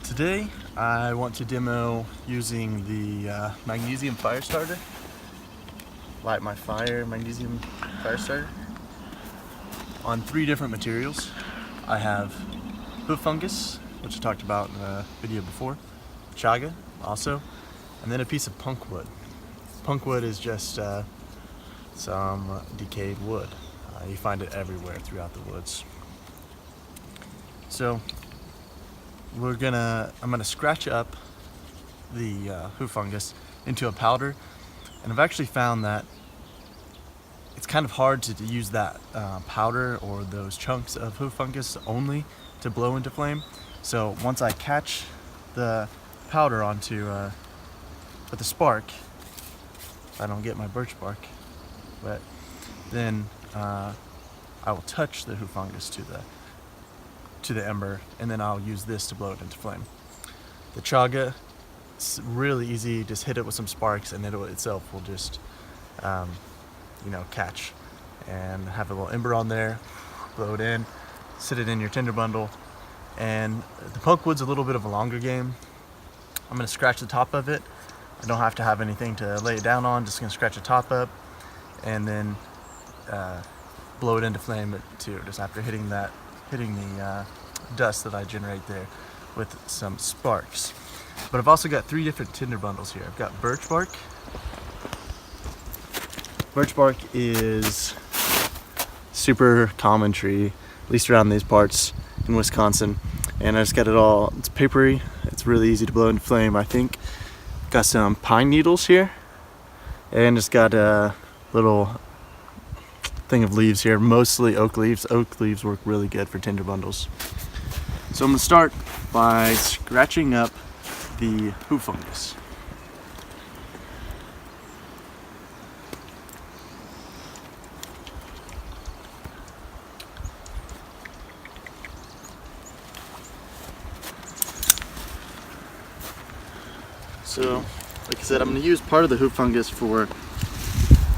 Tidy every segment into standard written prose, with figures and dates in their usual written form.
Today I want to demo using the Magnesium fire starter, Light My Fire Magnesium fire starter, on 3 different materials. I have hoof fungus, which I talked about in the video before, chaga also, and then a piece of punk wood. Punk wood is just some decayed wood. You find it everywhere throughout the woods. So I'm gonna scratch up the hoof fungus into a powder, and I've actually found that it's kind of hard to use that powder or those chunks of hoof fungus only to blow into flame. So once I catch the powder onto with a spark, if I don't get my birch bark wet, then I will touch the hoof fungus to the ember, and then I'll use this to blow it into flame. The chaga, it's really easy. Just hit it with some sparks, and it itself will just catch and have a little ember on there. Blow it in, sit it in your tinder bundle. And the punk wood's a little bit of a longer game. I'm gonna scratch the top of it. I don't have to have anything to lay it down on. Just gonna scratch the top up and then blow it into flame too, just after hitting the dust that I generate there with some sparks. But I've also got 3 different tinder bundles here. I've got birch bark. Birch bark is super common tree, at least around these parts in Wisconsin. And I just got it all, it's papery, it's really easy to blow into flame, I think. Got some pine needles here, and just got a little thing of leaves here, mostly oak leaves. Oak leaves work really good for tinder bundles. So I'm gonna start by scratching up the hoof fungus. So, like I said, I'm gonna use part of the hoof fungus for,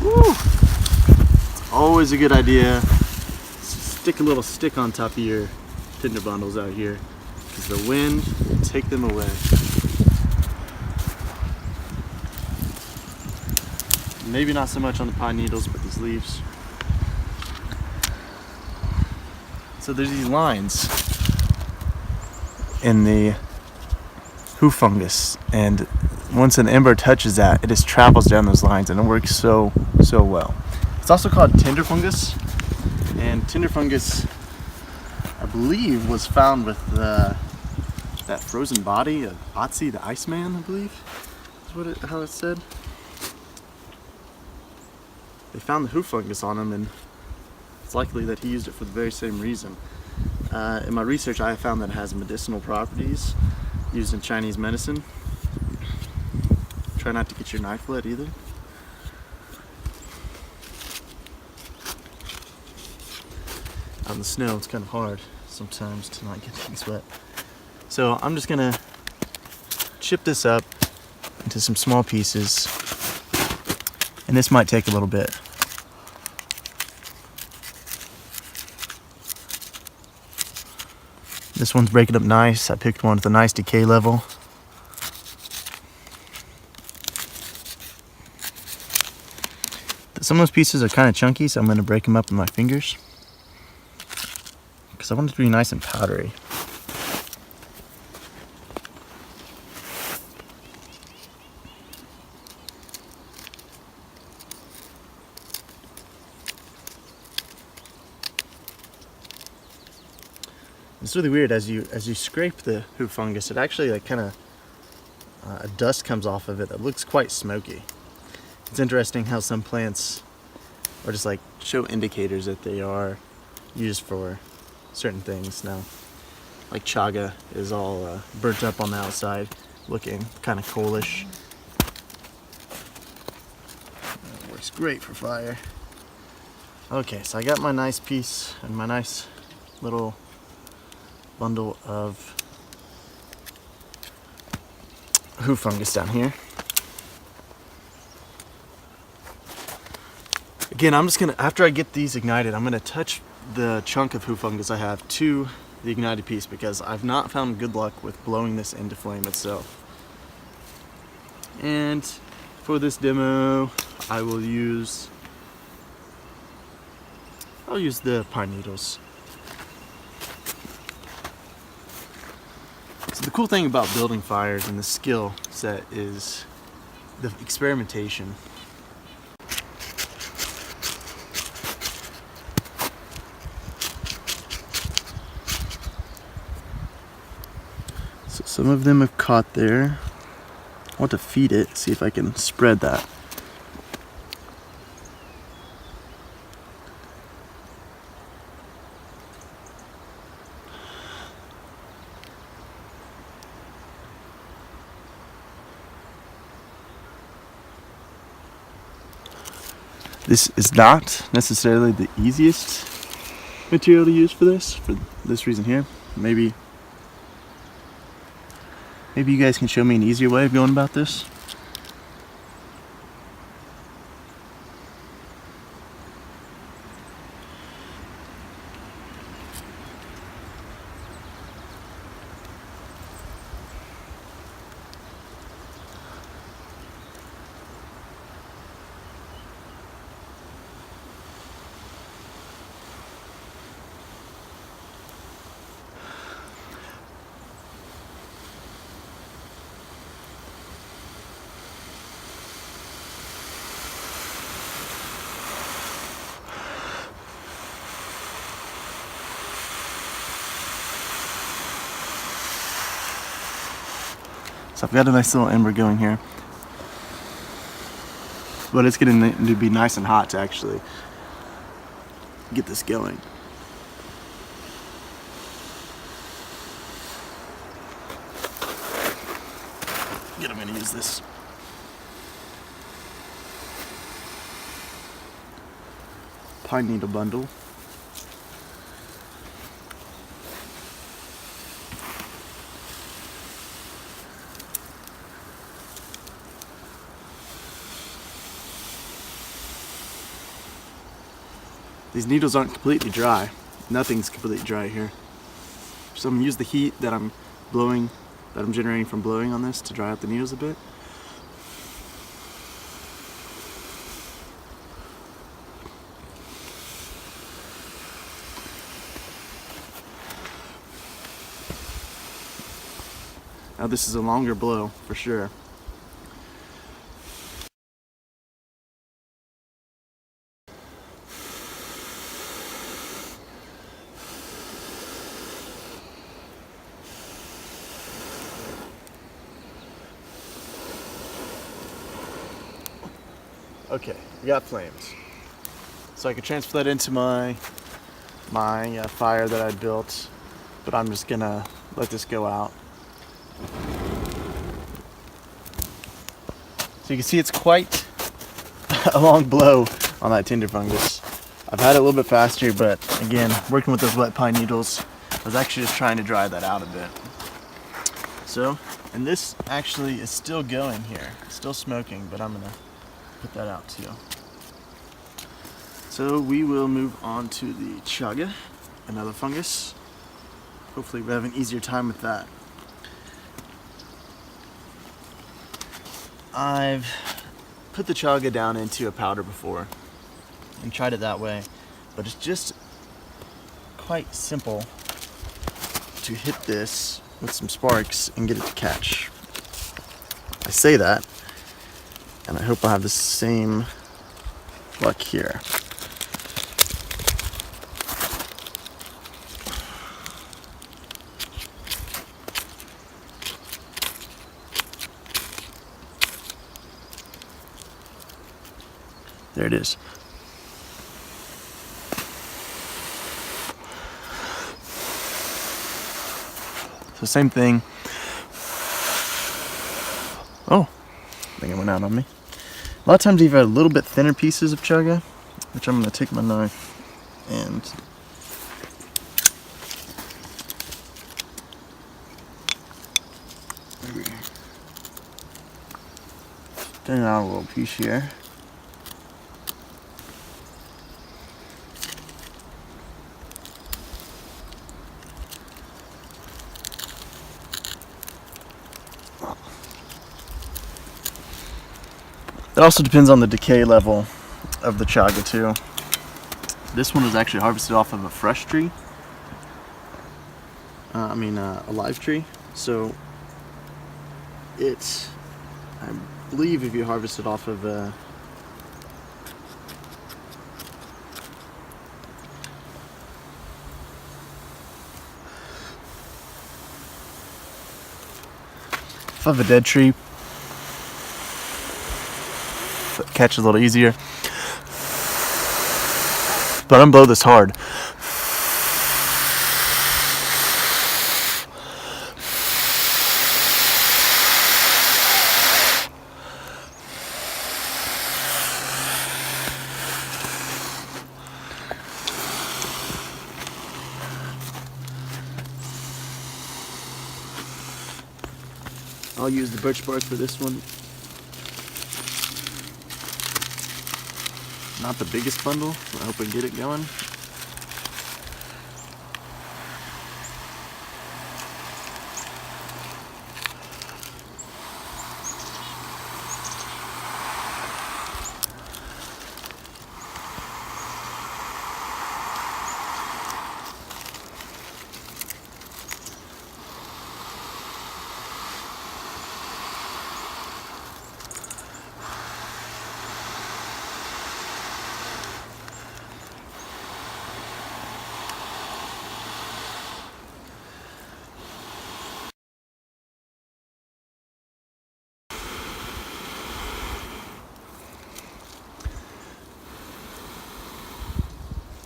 it's always a good idea, stick a little stick on top of your tinder bundles out here, because the wind will take them away. Maybe not so much on the pine needles, but these leaves. So there's these lines in the hoof fungus, and once an ember touches that, it just travels down those lines, and it works so well. It's also called tinder fungus, and tinder fungus, I believe, was found with that frozen body of Otzi the Iceman, I believe is how it's said. They found the hoof fungus on him, and it's likely that he used it for the very same reason. In my research, I found that it has medicinal properties used in Chinese medicine. Try not to get your knife wet either. Out in the snow, it's kind of hard sometimes to not get things wet. So I'm just gonna chip this up into some small pieces, and this might take a little bit. This one's breaking up nice. I picked one with a nice decay level. Some of those pieces are kind of chunky, so I'm going to break them up with my fingers, because I want it to be nice and powdery. It's really weird, as you scrape the hoof fungus, it actually kind of a dust comes off of it that looks quite smoky. It's interesting how some plants are just show indicators that they are used for certain things. Now, like chaga is all burnt up on the outside, looking kind of coalish. Works great for fire. Okay, so I got my nice piece and my nice little bundle of hoof fungus down here. Again, I'm just gonna, after I get these ignited, I'm gonna touch the chunk of hoof fungus I have to the ignited piece, because I've not found good luck with blowing this into flame itself. And for this demo, I'll use the pine needles. So the cool thing about building fires and the skill set is the experimentation. So some of them have caught there. I want to feed it, see if I can spread that. This is not necessarily the easiest material to use for this reason here. Maybe you guys can show me an easier way of going about this. So I've got a nice little ember going here, but it's getting to be nice and hot to actually get this going. Again, I'm going to use this pine needle bundle. These needles aren't completely dry. Nothing's completely dry here. So I'm gonna use the heat that I'm generating from blowing on this to dry out the needles a bit. Now this is a longer blow for sure. Okay, we got flames. So I could transfer that into my fire that I built, but I'm just gonna let this go out. So you can see it's quite a long blow on that tinder fungus. I've had it a little bit faster, but again, working with those wet pine needles, I was actually just trying to dry that out a bit. So, and this actually is still going here. It's still smoking, but I'm gonna put that out too. So we will move on to the chaga, another fungus. Hopefully we have an easier time with that. I've put the chaga down into a powder before and tried it that way, but it's just quite simple to hit this with some sparks and get it to catch. I say that, and I hope I have the same luck here. There it is. So same thing. Oh, I think it went out on me. A lot of times you've got a little bit thinner pieces of chaga, which I'm going to take my knife and thin out a little piece here. also depends on the decay level of the chaga too. This one was actually harvested off of a fresh tree. A live tree. So it's, I believe if you harvest it off of a dead tree, it catches a little easier. But I'm blow this hard. I'll use the birch bark for this one. Not the biggest bundle, I hope we can get it going.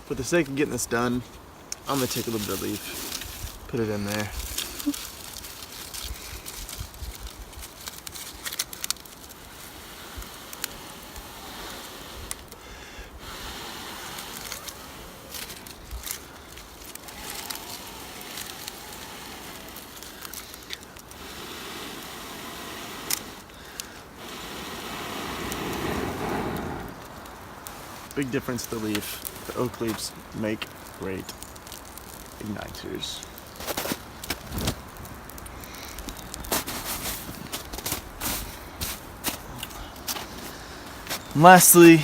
For the sake of getting this done, I'm gonna take a little bit of leaf, put it in there. Big difference to the leaf. The oak leaves make great igniters. And lastly,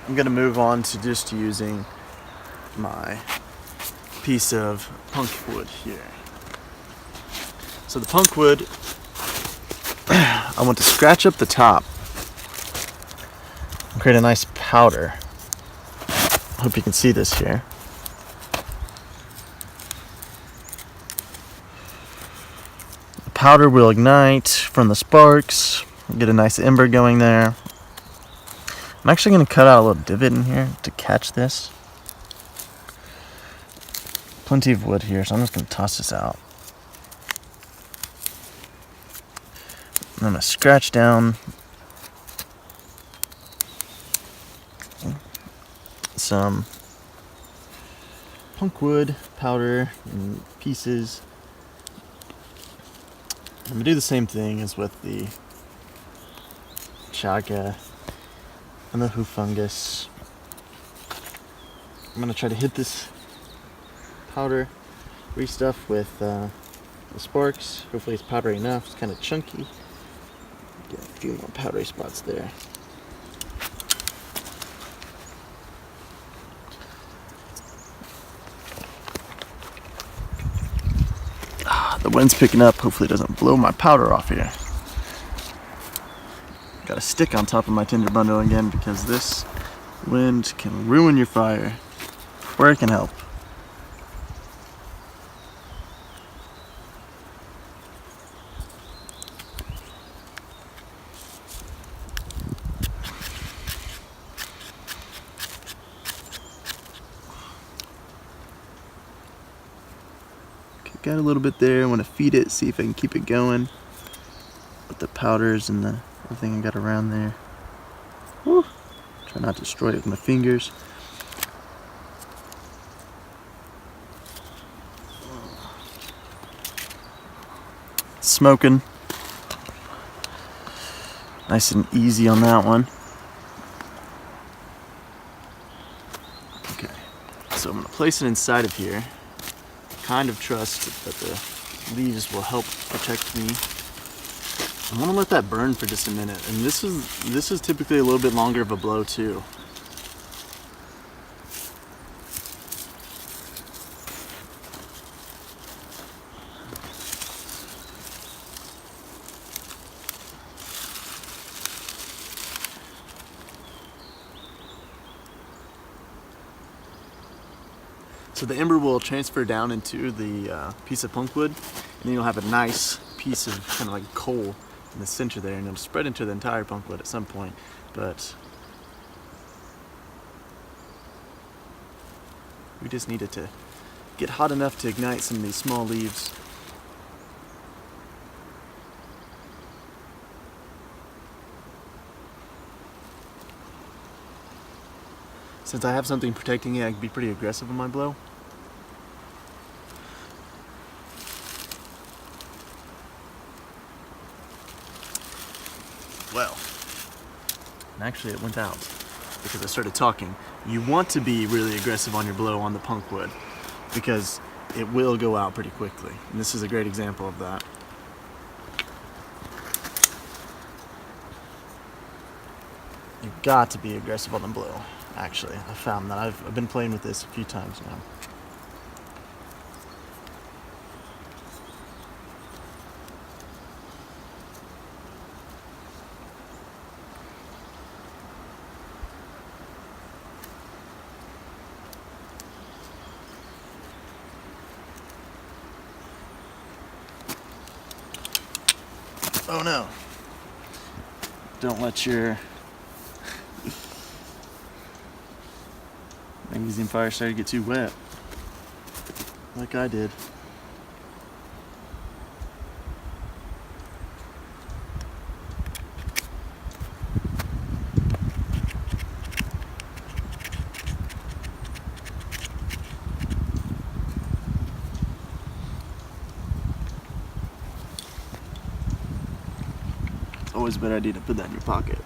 I'm going to move on to just using my piece of punk wood here. So the punk wood, I want to scratch up the top and create a nice powder. I hope you can see this here. The powder will ignite from the sparks, get a nice ember going there. I'm actually going to cut out a little divot in here to catch this. Plenty of wood here, so I'm just going to toss this out. And I'm going to scratch down some punk wood powder in pieces. I'm going to do the same thing as with the chaga and the hoof fungus. I'm going to try to hit this powder stuff with the sparks. Hopefully it's powdery enough. It's kind of chunky. Get a few more powdery spots there. The wind's picking up. Hopefully it doesn't blow my powder off here. Got a stick on top of my tinder bundle again because this wind can ruin your fire where it can help. Got a little bit there. I want to feed it, see if I can keep it going with the powders and the everything I got around there. Woo. Try not to destroy it with my fingers. Smoking. Nice and easy on that one. Okay, so I'm going to place it inside of here. Kind of trust that the leaves will help protect me I want to let that burn for just a minute, and this is typically a little bit longer of a blow too. So the ember will transfer down into the piece of punk wood, and then you'll have a nice piece of kind of like coal in the center there, and it'll spread into the entire punk wood at some point. But we just need it to get hot enough to ignite some of these small leaves. Since I have something protecting it, I can be pretty aggressive in my blow. Well, and actually it went out because I started talking. You want to be really aggressive on your blow on the punk wood because it will go out pretty quickly. And this is a great example of that. You've got to be aggressive on the blow, actually. I found that I've been playing with this a few times now. Oh no. Don't let your Magnesium fire starter get too wet, like I did. Always a better idea to put that in your pocket.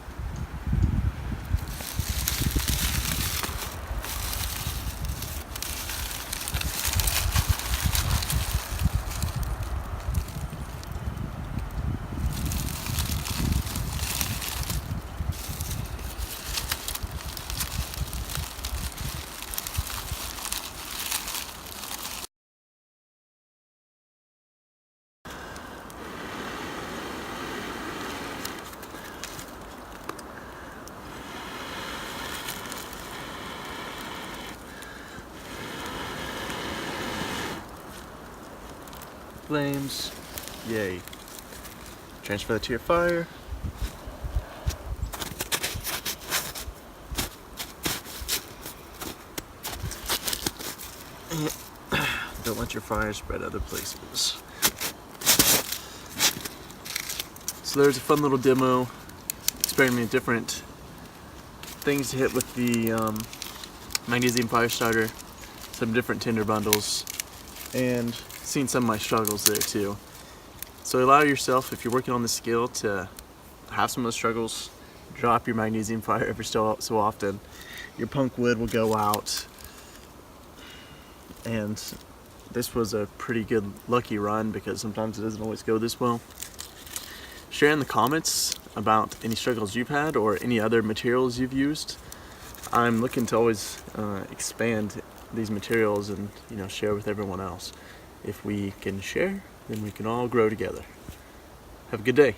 Flames, yay. Transfer that to your fire. Don't let your fire spread other places. So there's a fun little demo, experimenting with different things to hit with the Magnesium fire starter, some different tinder bundles, and seen some of my struggles there too. So allow yourself, if you're working on the skill, to have some of those struggles. Drop your Magnesium fire every so often. Your punk wood will go out, and this was a pretty good lucky run because sometimes it doesn't always go this well. Share in the comments about any struggles you've had or any other materials you've used. I'm looking to always expand these materials and share with everyone else. If we can share, then we can all grow together. Have a good day.